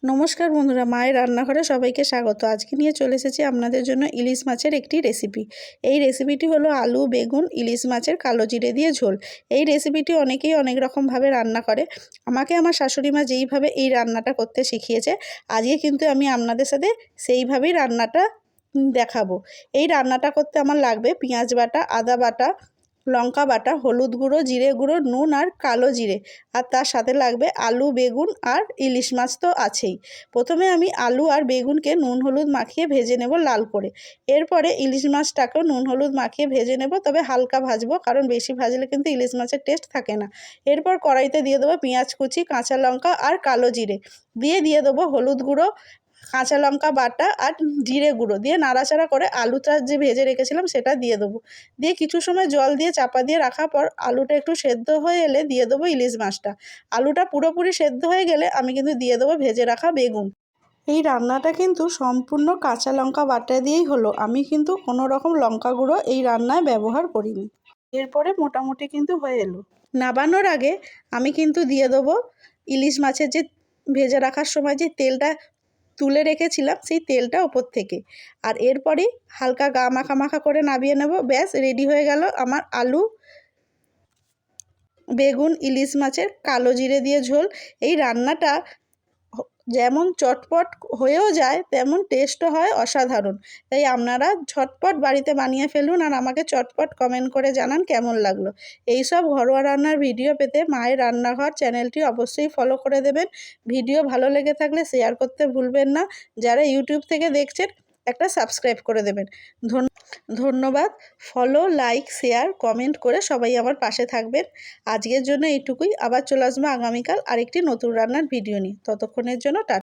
নমস্কার বন্ধুরা, মায়ের রান্নাঘরে সবাইকে স্বাগত। আজকে নিয়ে চলে এসেছি আপনাদের জন্য ইলিশ মাছের একটি রেসিপি। এই রেসিপিটি হলো আলু, বেগুন, ইলিশ মাছের কালো জিরে দিয়ে ঝোল। এই রেসিপিটি অনেকেই অনেক রকমভাবে রান্না করে। আমাকে আমার শাশুড়ি মা যেইভাবে এই রান্নাটা করতে শিখিয়েছে, আজকে কিন্তু আমি আপনাদের সাথে সেইভাবেই রান্নাটা দেখাবো। এই রান্নাটা করতে আমার লাগবে পেঁয়াজ বাটা, আদা বাটা, লঙ্কা বাটা, হলুদ গুঁড়ো, জিরে গুঁড়ো, নুন আর কালো জিরে। আর তার সাথে লাগবে আলু, বেগুন আর ইলিশ মাছ তো আছেই। প্রথমে আমি আলু আর বেগুনকে নুন হলুদ মাখিয়ে ভেজে নেব লাল করে। এরপরে ইলিশ মাছটাকেও নুন হলুদ মাখিয়ে ভেজে নেব, তবে হালকা ভাজবো, কারণ বেশি ভাজলে কিন্তু ইলিশ মাছের টেস্ট থাকে না। এরপর কড়াইতে দিয়ে দেবো পেঁয়াজ কুচি, কাঁচা লঙ্কা আর কালো জিরে, দিয়ে দেবো হলুদ গুঁড়ো, কাঁচা লঙ্কা বাটা আর জিরে গুঁড়ো, দিয়ে নাড়াচাড়া করে আলুটা যে ভেজে রেখেছিলাম সেটা দিয়ে দেবো। দিয়ে কিছু সময় জল দিয়ে চাপা দিয়ে রাখার পর আলুটা একটু সেদ্ধ হয়ে এলে দিয়ে দেবো ইলিশ মাছটা। আলুটা পুরোপুরি সেদ্ধ হয়ে গেলে আমি কিন্তু দিয়ে দেবো ভেজে রাখা বেগুন। এই রান্নাটা কিন্তু সম্পূর্ণ কাঁচা লঙ্কা বাটা দিয়েই হলো। আমি কিন্তু কোনো রকম লঙ্কা গুঁড়ো এই রান্নায় ব্যবহার করিনি। এরপরে মোটামুটি কিন্তু হয়ে এলো। নাবানোর আগে আমি কিন্তু দিয়ে দেবো ইলিশ মাছের যে ভেজে রাখার সময় যে তেলটা তুলে রেখেছিলাম, সেই তেলটা ওপর থেকে। আর এরপরেই হালকা গা মাখা মাখা করে নামিয়ে নেব। ব্যাস, রেডি হয়ে গেল আমার আলু, বেগুন, ইলিশ মাছের কালো জিরে দিয়ে ঝোল। এই রান্নাটা যেমন চটপট হয়েও যায়, তেমন টেস্টও হয় অসাধারণ। তাই আপনারা ঝটপট বাড়িতে বানিয়ে ফেলুন আর আমাকে চটপট কমেন্ট করে জানান কেমন লাগলো। এই সব ঘরোয়া রান্নার ভিডিও পেতে মায়ের রান্নাঘর চ্যানেলটি অবশ্যই ফলো করে দেবেন। ভিডিও ভালো লেগে থাকলে শেয়ার করতে ভুলবেন না। যারা ইউটিউব থেকে দেখছেন, একটা সাবস্ক্রাইব করে দেবেন। ধন্যবাদ। ফলো, লাইক, শেয়ার, কমেন্ট করে সবাই আমার পাশে থাকবেন। আজকের জন্য এইটুকুই। আবার চলে আসবো আগামীকাল আরেকটি নতুন রান্নার ভিডিও নিয়ে। ততক্ষণের জন্য টাটা।